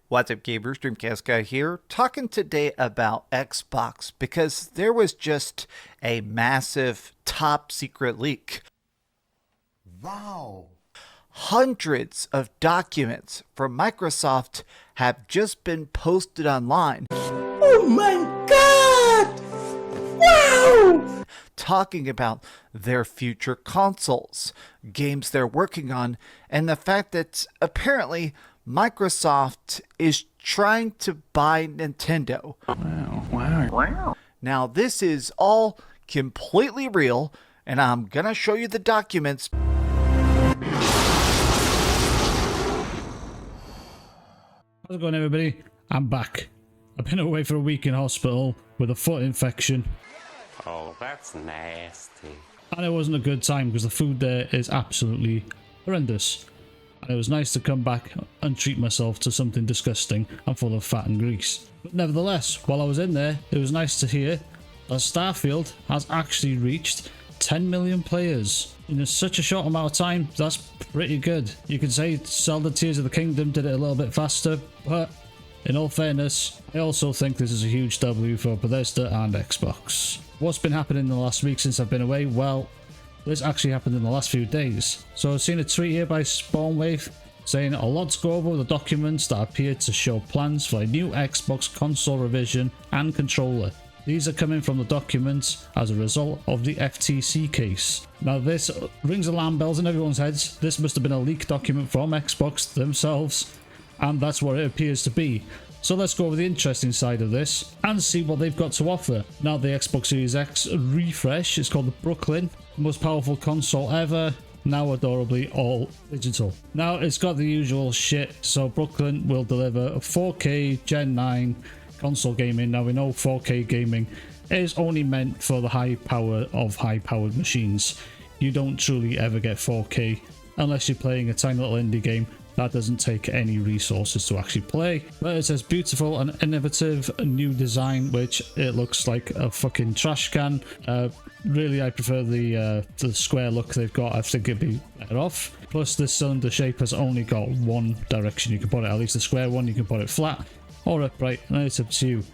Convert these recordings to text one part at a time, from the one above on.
What's up, gamers? Dreamcast Guy here, talking today about Xbox because there was just a massive top secret leak. Wow! Hundreds of documents from Microsoft have just been posted online. Oh my god! Wow! Talking about their future consoles, games they're working on, and the fact that apparently Microsoft is trying to buy Nintendo. Wow. Now, this is all completely real, and I'm gonna show you the documents. How's it going, everybody? I'm back. I've been away for a week in hospital with a foot infection. Oh, that's nasty. And it wasn't a good time because the food there is absolutely horrendous. And it was nice to come back and treat myself to something disgusting and full of fat and grease. But nevertheless, while I was in there, it was nice to hear that Starfield has actually reached 10 million players. In such a short amount of time, that's pretty good. You could say Zelda Tears of the Kingdom did it a little bit faster, but in all fairness, I also think this is a huge W for Bethesda and Xbox. What's been happening in the last week since I've been away? Well, this actually happened in the last few days. So I've seen a tweet here by Spawnwave saying a lot to go over with the documents that appear to show plans for a new Xbox console revision and controller. These are coming from the documents as a result of the FTC case. Now this rings alarm bells in everyone's heads. This must have been a leaked document from Xbox themselves, and that's what it appears to be. So let's go over the interesting side of this and see what they've got to offer. Now the Xbox Series X refresh is called the Brooklyn, most powerful console ever, now adorably all digital. Now it's got the usual shit, so Brooklyn will deliver 4K Gen 9 console gaming. Now we know 4K gaming is only meant for the high power of high powered machines. You don't truly ever get 4K unless you're playing a tiny little indie game that doesn't take any resources to actually play. But it says beautiful and innovative new design, which it looks like a fucking trash can. Really, I prefer the square look they've got. I think it'd be better off. Plus, this cylinder shape has only got one direction you can put it. At least the square one, you can put it flat or upright, and it's up to you.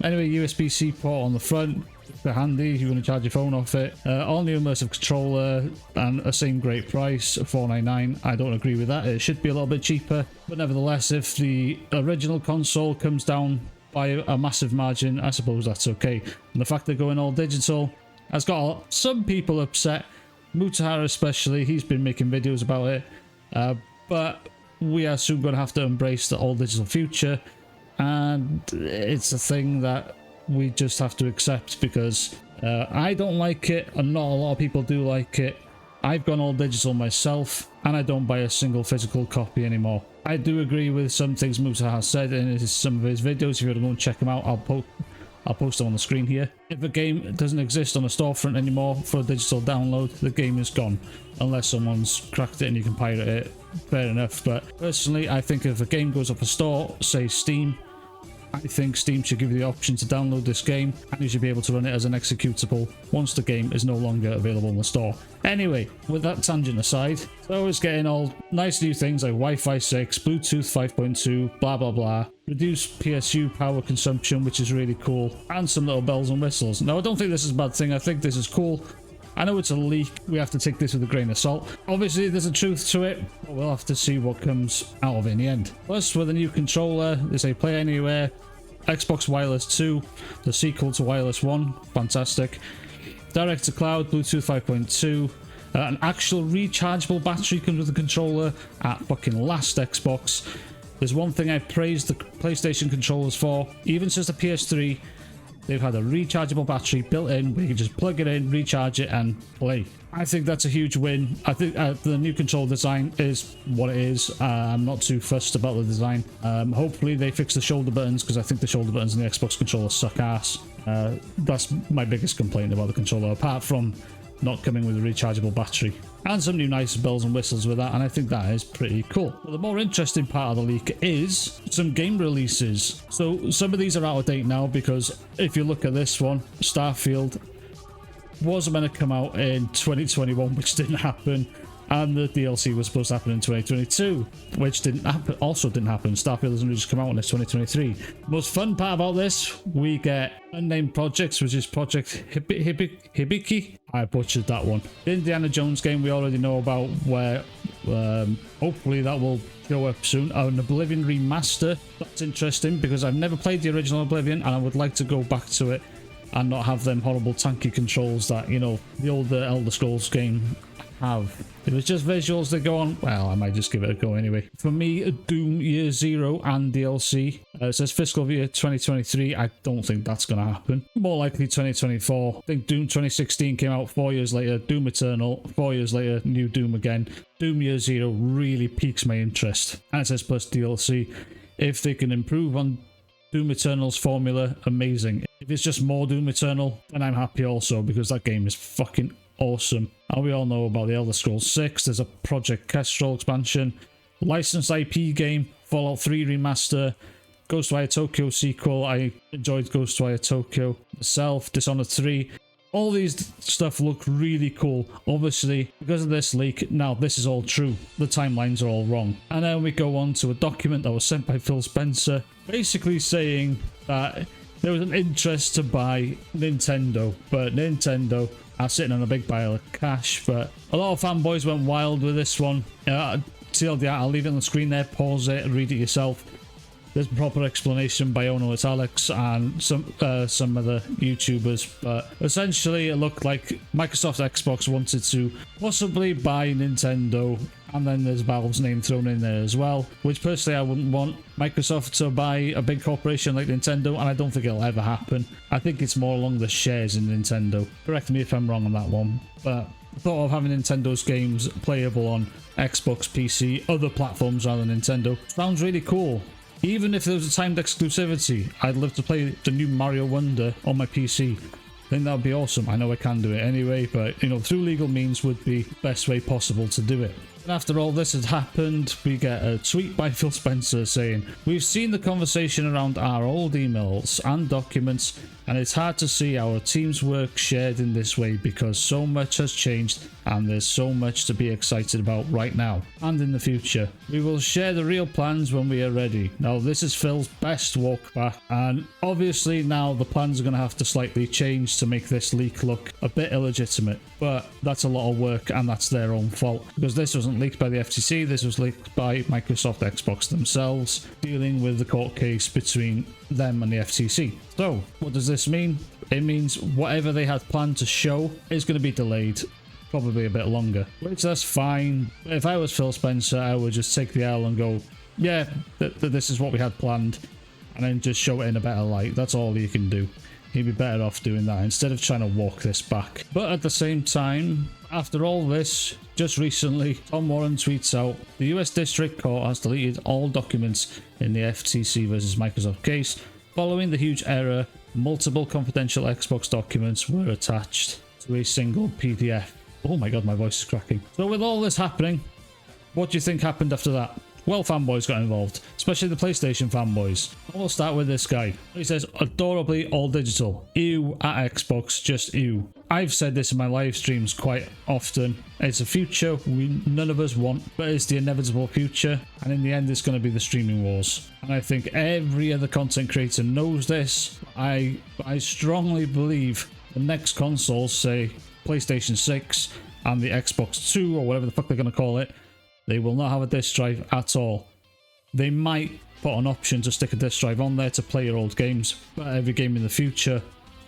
Anyway, USB-C port on the front. They're handy if you want to charge your phone off it. All new immersive controller and a same great price, $499. I don't agree with that. It should be a little bit cheaper, but nevertheless, if the original console comes down by a massive margin, I suppose that's okay. And the fact they're going all digital has got some people upset. Mutahara especially, he's been making videos about it, but we are soon going to have to embrace the all digital future, and it's a thing that we just have to accept because I don't like it, and not a lot of people do like it. I've gone all digital myself, and I don't buy a single physical copy anymore. I do agree with some things Musa has said in some of his videos. If you want to go and check them out, I'll post them on the screen here. If a game doesn't exist on a storefront anymore for a digital download, the game is gone. Unless someone's cracked it and you can pirate it, fair enough. But personally, I think if a game goes up a store, say Steam, I think Steam should give you the option to download this game, and you should be able to run it as an executable once the game is no longer available in the store. Anyway, with that tangent aside, so it's getting all nice new things like Wi-Fi 6, Bluetooth 5.2, blah blah blah, reduced PSU power consumption, which is really cool, and some little bells and whistles. Now I don't think this is a bad thing, I think this is cool. I know it's a leak, we have to take this with a grain of salt. Obviously there's a truth to it, but we'll have to see what comes out of it in the end. Plus, with a new controller, they say play anywhere, Xbox Wireless 2, the sequel to Wireless 1, fantastic. Direct to cloud, Bluetooth 5.2, an actual rechargeable battery comes with the controller at fucking last Xbox. There's one thing I praised the PlayStation controllers for, even since the PS3, they've had a rechargeable battery built in where you can just plug it in, recharge it, and play. I think that's a huge win. I think the new control design is what it is. I'm not too fussed about the design. Hopefully they fix the shoulder buttons, because I think the shoulder buttons in the Xbox controller suck ass. That's my biggest complaint about the controller, apart from not coming with a rechargeable battery. And some new nice bells and whistles with that, and I think that is pretty cool. But the more interesting part of the leak is some game releases. So some of these are out of date now, because if you look at this one, Starfield was meant to come out in 2021, which didn't happen. And the DLC was supposed to happen in 2022, which didn't happen. Also didn't happen. Starfield doesn't just come out in 2023. Most fun part about this, we get Unnamed Projects, which is Project Hibiki. I butchered that one. The Indiana Jones game we already know about, where hopefully that will show up soon. An Oblivion remaster. That's interesting because I've never played the original Oblivion and I would like to go back to it and not have them horrible tanky controls that, you know, the older Elder Scrolls game have. If it's just visuals that go on, well, I might just give it a go anyway. For me, Doom Year Zero and DLC. It says fiscal year 2023. I don't think that's going to happen. More likely 2024. I think Doom 2016 came out 4 years later. Doom Eternal, 4 years later, new Doom again. Doom Year Zero really piques my interest. And it says plus DLC. If they can improve on Doom Eternal's formula, amazing. If it's just more Doom Eternal, then I'm happy also, because that game is fucking awesome. And we all know about the Elder Scrolls 6. There's a Project Kestrel expansion, licensed IP game, Fallout 3 remaster, Ghostwire Tokyo sequel. I enjoyed Ghostwire Tokyo myself. Dishonored 3. All these stuff look really cool. Obviously, because of this leak, now this is all true. The timelines are all wrong. And then we go on to a document that was sent by Phil Spencer, basically saying that there was an interest to buy Nintendo, but Nintendo are sitting on a big pile of cash. But a lot of fanboys went wild with this one. TLDR, I'll leave it on the screen there, pause it and read it yourself. There's a proper explanation by Ono Italics and some other YouTubers, but essentially it looked like Microsoft Xbox wanted to possibly buy Nintendo, and then there's Valve's name thrown in there as well, which personally I wouldn't want Microsoft to buy a big corporation like Nintendo, and I don't think it'll ever happen. I think it's more along the shares in Nintendo. Correct me if I'm wrong on that one, but the thought of having Nintendo's games playable on Xbox, PC, other platforms rather than Nintendo sounds really cool. Even if there was a timed exclusivity, I'd love to play the new Mario Wonder on my PC. I think that would be awesome. I know I can do it anyway, but, you know, through legal means would be the best way possible to do it. And after all this had happened, we get a tweet by Phil Spencer saying, "We've seen the conversation around our old emails and documents, and it's hard to see our team's work shared in this way because so much has changed and there's so much to be excited about right now and in the future. We will share the real plans when we are ready." Now, this is Phil's best walk back, and obviously now the plans are going to have to slightly change to make this leak look a bit illegitimate, but that's a lot of work and that's their own fault, because this wasn't leaked by the FTC, this was leaked by Microsoft Xbox themselves, dealing with the court case between them and the FTC. So, what does this mean? It means whatever they had planned to show is going to be delayed, probably a bit longer, which that's fine. But if I was Phil Spencer, I would just take the L and go, yeah, this is what we had planned, and then just show it in a better light. That's all you can do. He'd be better off doing that instead of trying to walk this back. But at the same time, after all this, just recently, Tom Warren tweets out, "The US District Court has deleted all documents in the FTC versus Microsoft case. Following the huge error, multiple confidential Xbox documents were attached to a single PDF." Oh my god, my voice is cracking. So with all this happening, what do you think happened after that? Well, fanboys got involved, especially the PlayStation fanboys. We'll start with this guy. He says, "Adorably all digital. Ew at Xbox, just ew." I've said this in my live streams quite often. It's a future none of us want, but it's the inevitable future, and in the end it's going to be the streaming wars. And I think every other content creator knows this. I strongly believe the next consoles, say PlayStation 6 and the Xbox 2 or whatever the fuck they're going to call it, they will not have a disc drive at all. They might put an option to stick a disc drive on there to play your old games, but every game in the future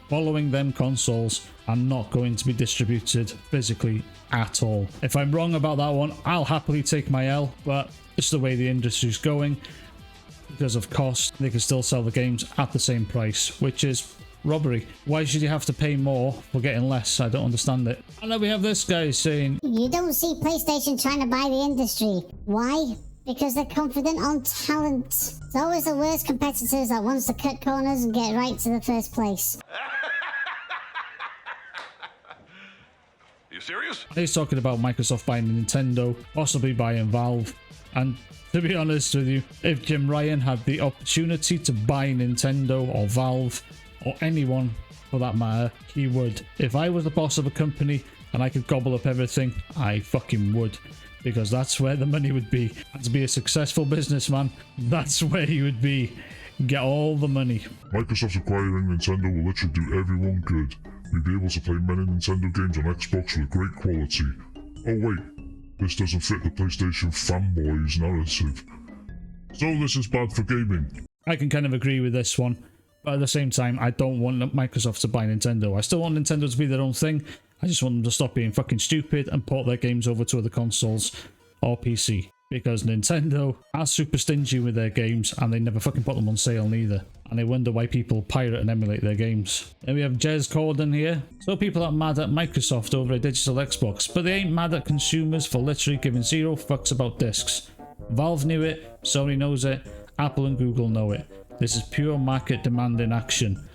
following them consoles are not going to be distributed physically at all. If I'm wrong about that one, I'll happily take my L, but it's the way the industry's going. Because of cost, they can still sell the games at the same price, which is robbery. Why should you have to pay more for getting less? I don't understand it. And then we have this guy saying, "You don't see PlayStation trying to buy the industry. Why? Because they're confident on talent. It's always the worst competitors that wants to cut corners and get right to the first place." You serious? He's talking about Microsoft buying Nintendo, possibly buying Valve. And to be honest with you, if Jim Ryan had the opportunity to buy Nintendo or Valve, or anyone for that matter, he would. If I was the boss of a company and I could gobble up everything, I fucking would. because that's where the money would be. And to be a successful businessman, that's where you would be. Get all the money. Microsoft acquiring Nintendo will literally do everyone good. We'll be able to play many Nintendo games on Xbox with great quality. Oh wait, this doesn't fit the PlayStation fanboys narrative. So this is bad for gaming. I can kind of agree with this one, but at the same time, I don't want Microsoft to buy Nintendo. I still want Nintendo to be their own thing. I just want them to stop being fucking stupid and port their games over to other consoles or PC. Because Nintendo are super stingy with their games and they never fucking put them on sale neither. And I wonder why people pirate and emulate their games. Then we have Jez Corden here. So people are mad at Microsoft over a digital Xbox, but they ain't mad at consumers for literally giving zero fucks about discs. Valve knew it, Sony knows it, Apple and Google know it. This is pure market demand in action.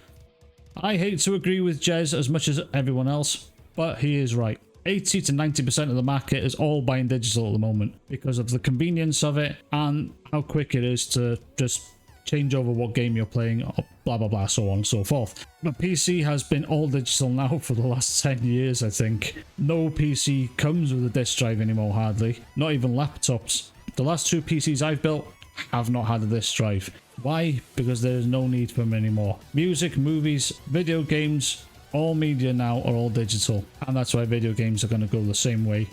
I hate to agree with Jez as much as everyone else, but he is right. 80 to 90% of the market is all buying digital at the moment because of the convenience of it and how quick it is to just change over what game you're playing, or blah blah blah, so on and so forth. But PC has been all digital now for the last 10 years, I think. No PC comes with a disk drive anymore, hardly. Not even laptops. The last 2 PCs I've built have not had a disk drive. Why? Because there is no need for them anymore. Music, movies, video games, all media now are all digital, and that's why video games are going to go the same way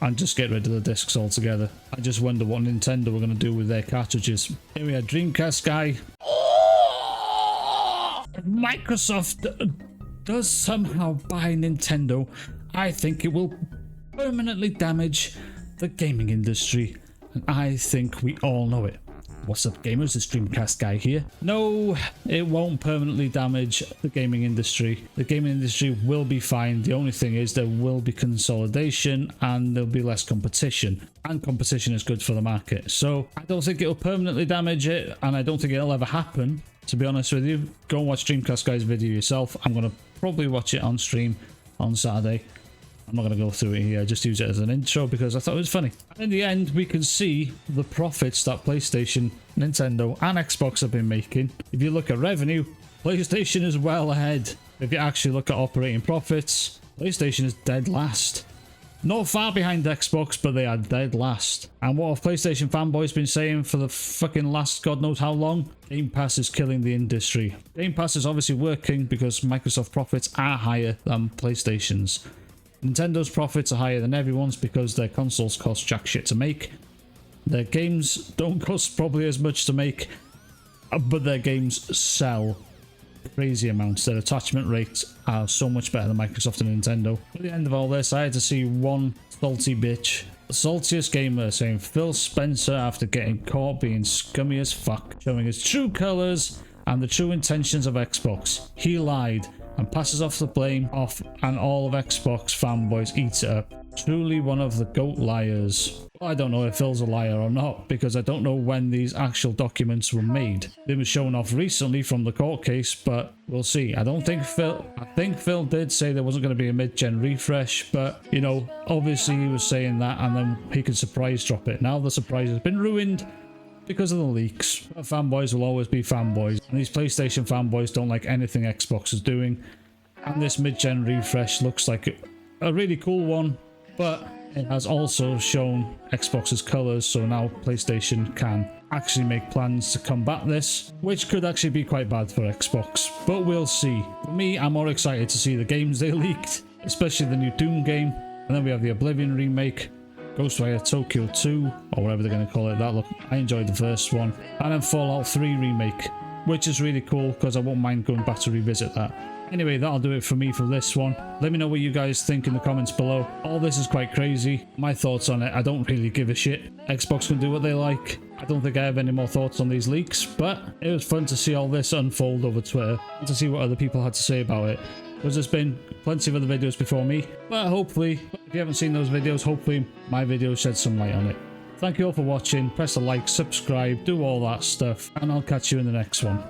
and just get rid of the discs altogether. I just wonder what Nintendo are going to do with their cartridges. Here we are, Dreamcast Guy. If Microsoft does somehow buy Nintendo, I think it will permanently damage the gaming industry, and I think we all know it. What's up, gamers? It's Dreamcast Guy here. No, it won't permanently damage the gaming industry. The gaming industry will be fine. The only thing is there will be consolidation and there'll be less competition. And competition is good for the market. So I don't think it'll permanently damage it, and I don't think it'll ever happen, to be honest with you. Go and watch Dreamcast Guy's video yourself. I'm going to probably watch it on stream on Saturday. I'm not going to go through it here, I just use it as an intro because I thought it was funny. And in the end, we can see the profits that PlayStation, Nintendo and Xbox have been making. If you look at revenue, PlayStation is well ahead. If you actually look at operating profits, PlayStation is dead last. Not far behind Xbox, but they are dead last. And what have PlayStation fanboys been saying for the fucking last god knows how long? Game Pass is killing the industry. Game Pass is obviously working because Microsoft profits are higher than PlayStation's. Nintendo profits are higher than everyone's because their consoles cost jack shit to make. Their games don't cost probably as much to make, but their games sell crazy amounts. Their attachment rates are so much better than Microsoft and Nintendo. At the end of all this, I had to see one salty bitch, the saltiest gamer, saying Phil Spencer, after getting caught being scummy as fuck, showing his true colours and the true intentions of Xbox. He lied and passes off the blame off, and all of Xbox fanboys eat it up. Truly one of the GOAT liars. Well, I don't know if Phil's a liar or not, because I don't know when these actual documents were made. They were shown off recently from the court case, but we'll see. I think Phil did say there wasn't going to be a mid-gen refresh, but, you know, obviously he was saying that, and then he could surprise drop it. Now the surprise has been ruined because of the leaks. But fanboys will always be fanboys, and these PlayStation fanboys don't like anything Xbox is doing. And this mid-gen refresh looks like a really cool one, but it has also shown Xbox's colours, so now PlayStation can actually make plans to combat this, which could actually be quite bad for Xbox, but we'll see. For me, I'm more excited to see the games they leaked, especially the new Doom game, and then we have the Oblivion remake, Ghostwire Tokyo 2, or whatever they're going to call it. That look, I enjoyed the first one. And then Fallout 3 remake, which is really cool because I won't mind going back to revisit that. Anyway, that'll do it for me for this one. Let me know what you guys think in the comments below. All this is quite crazy. My thoughts on it, I don't really give a shit. Xbox can do what they like. I don't think I have any more thoughts on these leaks, but it was fun to see all this unfold over Twitter and to see what other people had to say about it. Because there's been plenty of other videos before me, but hopefully, if you haven't seen those videos, hopefully my video shed some light on it. Thank you all for watching. Press the like, subscribe, do all that stuff, and I'll catch you in the next one.